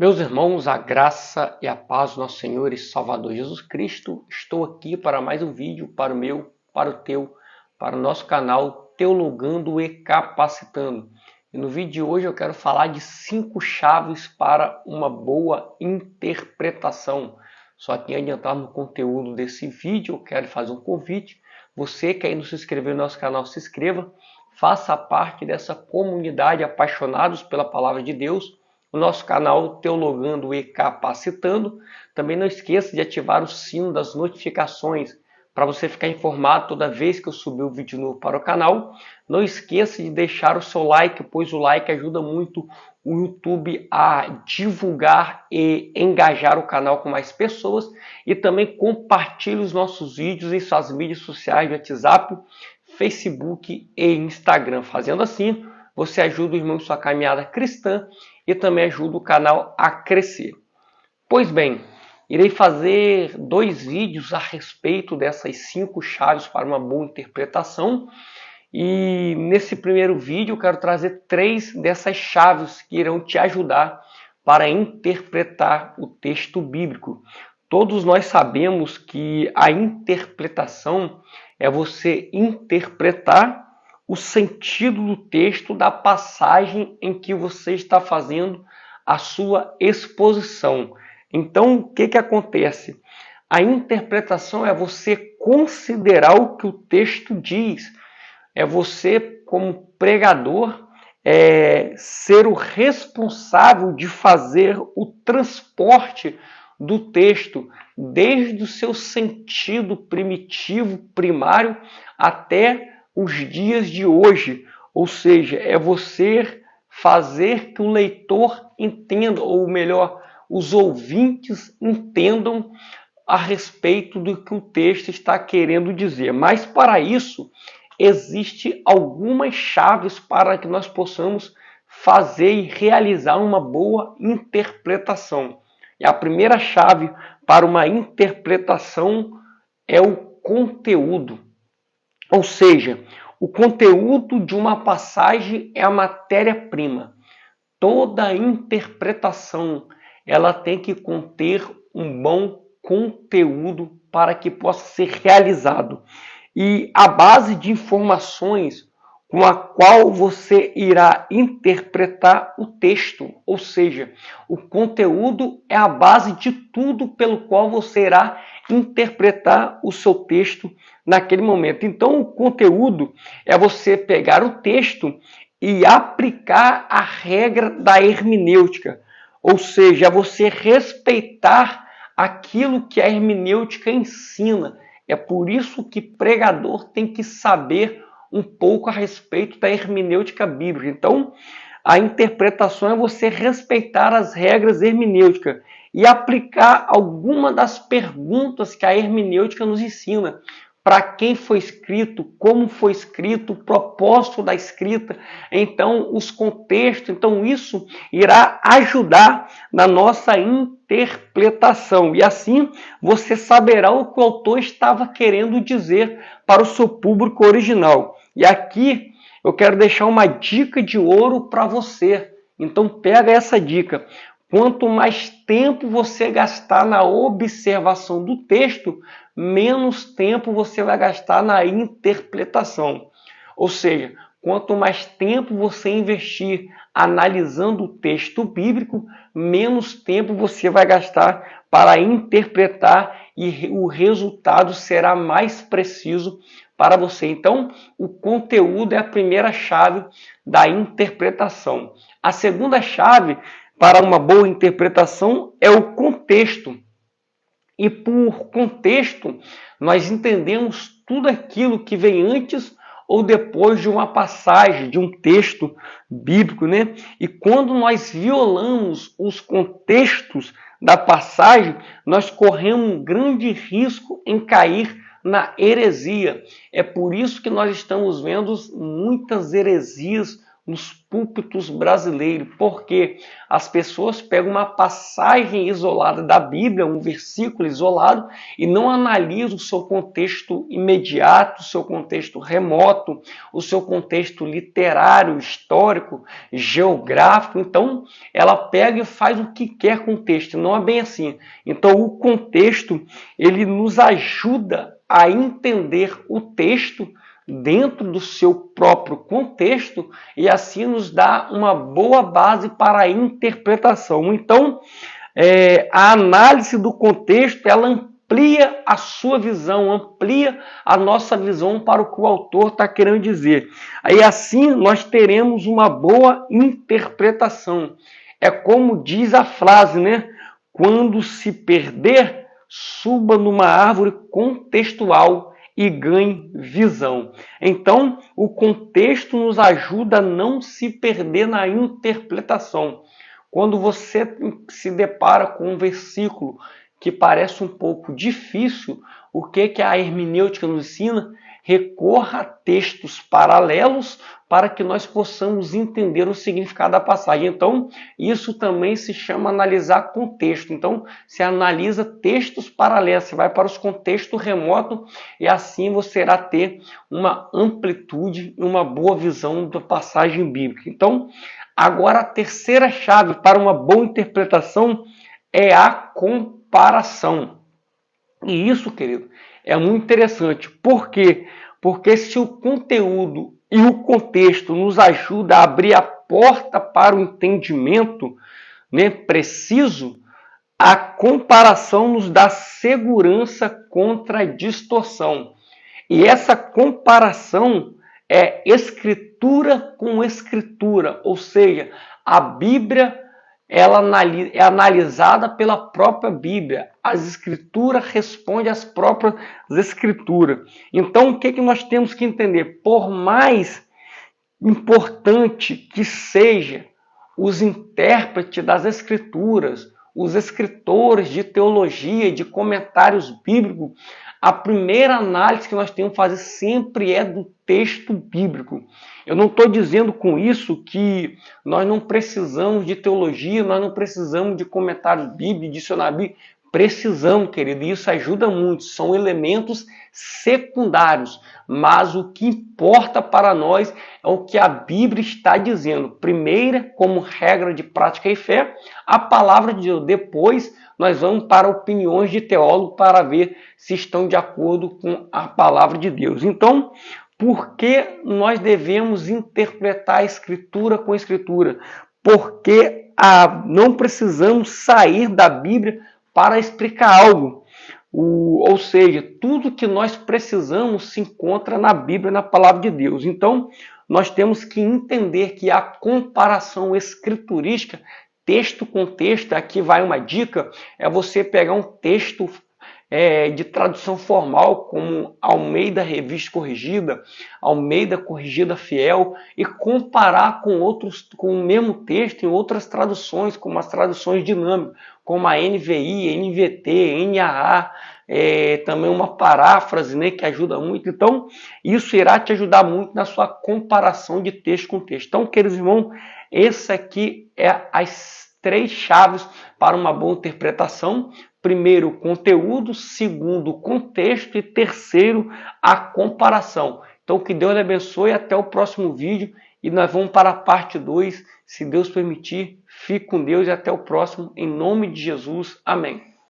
Meus irmãos, a graça e a paz do nosso Senhor e Salvador Jesus Cristo, estou aqui para mais um vídeo para o meu, para o teu, para o nosso canal Teologando e Capacitando. E no vídeo de hoje eu quero falar de 5 chaves para uma boa interpretação. Só que antes de entrar no conteúdo desse vídeo, eu quero fazer um convite. Você que ainda não se inscreveu no nosso canal, se inscreva, faça parte dessa comunidade apaixonados pela palavra de Deus, o nosso canal Teologando e Capacitando. Também não esqueça de ativar o sino das notificações para você ficar informado toda vez que eu subir um vídeo novo para o canal. Não esqueça de deixar o seu like, pois o like ajuda muito o YouTube a divulgar e engajar o canal com mais pessoas. E também compartilhe os nossos vídeos em suas mídias sociais de WhatsApp, Facebook e Instagram. Fazendo assim, você ajuda o irmão em sua caminhada cristã e também ajuda o canal a crescer. Pois bem, irei fazer 2 vídeos a respeito dessas 5 chaves para uma boa interpretação. E nesse primeiro vídeo eu quero trazer 3 dessas chaves que irão te ajudar para interpretar o texto bíblico. Todos nós sabemos que a interpretação é você interpretar o sentido do texto da passagem em que você está fazendo a sua exposição. Então, o que acontece? A interpretação é você considerar o que o texto diz. É você, como pregador, ser o responsável de fazer o transporte do texto, desde o seu sentido primitivo, primário, até os dias de hoje. Ou seja, é você fazer que o leitor entenda, ou melhor, os ouvintes entendam a respeito do que o texto está querendo dizer. Mas para isso, existem algumas chaves para que nós possamos fazer e realizar uma boa interpretação. E a primeira chave para uma interpretação é o conteúdo. Ou seja, o conteúdo de uma passagem é a matéria-prima. Toda interpretação ela tem que conter um bom conteúdo para que possa ser realizado. E a base de informações com a qual você irá interpretar o texto, ou seja, o conteúdo é a base de tudo pelo qual você irá interpretar o seu texto naquele momento. Então, o conteúdo é você pegar o texto e aplicar a regra da hermenêutica, ou seja, é você respeitar aquilo que a hermenêutica ensina. É por isso que pregador tem que saber um pouco a respeito da hermenêutica bíblica. Então, a interpretação é você respeitar as regras hermenêuticas e aplicar alguma das perguntas que a hermenêutica nos ensina. Para quem foi escrito, como foi escrito, o propósito da escrita, então os contextos, então isso irá ajudar na nossa interpretação. E assim você saberá o que o autor estava querendo dizer para o seu público original. E aqui eu quero deixar uma dica de ouro para você. Então pega essa dica. Quanto mais tempo você gastar na observação do texto, menos tempo você vai gastar na interpretação. Ou seja, quanto mais tempo você investir analisando o texto bíblico, menos tempo você vai gastar para interpretar e o resultado será mais preciso para você. Então, o conteúdo é a primeira chave da interpretação. A segunda chave para uma boa interpretação é o contexto. E por contexto, nós entendemos tudo aquilo que vem antes ou depois de uma passagem, de um texto bíblico, né? E quando nós violamos os contextos da passagem, nós corremos um grande risco em cair na heresia. É por isso que nós estamos vendo muitas heresias nos púlpitos brasileiros, porque as pessoas pegam uma passagem isolada da Bíblia, um versículo isolado, e não analisam o seu contexto imediato, o seu contexto remoto, o seu contexto literário, histórico, geográfico. Então, ela pega e faz o que quer com o texto. Não é bem assim. Então, o contexto, ele nos ajuda a entender o texto dentro do seu próprio contexto e assim nos dá uma boa base para a interpretação. Então, a análise do contexto, ela amplia a sua visão, amplia a nossa visão para o que o autor está querendo dizer. Aí assim nós teremos uma boa interpretação. É como diz a frase, né? Quando se perder, suba numa árvore contextual e ganhe visão. Então, o contexto nos ajuda a não se perder na interpretação. Quando você se depara com um versículo que parece um pouco difícil, o que a hermenêutica nos ensina? Recorra a textos paralelos para que nós possamos entender o significado da passagem. Então, isso também se chama analisar contexto. Então, você analisa textos paralelos, você vai para os contextos remotos e assim você irá ter uma amplitude e uma boa visão da passagem bíblica. Então, agora a terceira chave para uma boa interpretação é a comparação. E isso, querido, é muito interessante. Por quê? Porque se o conteúdo e o contexto nos ajuda a abrir a porta para o entendimento, né, preciso, a comparação nos dá segurança contra a distorção. E essa comparação é escritura com escritura, ou seja, a Bíblia ela é analisada pela própria Bíblia. As escrituras respondem às próprias escrituras. Então, o que nós temos que entender? Por mais importante que seja os intérpretes das escrituras, os escritores de teologia, de comentários bíblicos, a primeira análise que nós temos que fazer sempre é do texto bíblico. Eu não estou dizendo com isso que nós não precisamos de teologia, nós não precisamos de comentários bíblicos, dicionário bíblico. Precisamos, querido, e isso ajuda muito. São elementos secundários, mas o que importa para nós é o que a Bíblia está dizendo. Primeira, como regra de prática e fé, a palavra de Deus. Depois, nós vamos para opiniões de teólogos para ver se estão de acordo com a palavra de Deus. Então, por que nós devemos interpretar a Escritura com a Escritura? Porque não precisamos sair da Bíblia para explicar algo. Ou seja, tudo que nós precisamos se encontra na Bíblia, na palavra de Deus. Então, nós temos que entender que a comparação escriturística, texto com texto, aqui vai uma dica, é você pegar um texto de tradução formal, como Almeida Revista Corrigida, Almeida Corrigida Fiel, e comparar com o mesmo texto em outras traduções, como as traduções dinâmicas, como a NVI, NVT, NAA, também uma paráfrase, né, que ajuda muito. Então, isso irá te ajudar muito na sua comparação de texto com texto. Então, queridos irmãos, esse aqui é as 3 chaves para uma boa interpretação. Primeiro, o conteúdo. Segundo, o contexto. E terceiro, a comparação. Então, que Deus lhe abençoe. Até o próximo vídeo. E nós vamos para a parte 2. Se Deus permitir, fique com Deus e até o próximo. Em nome de Jesus. Amém.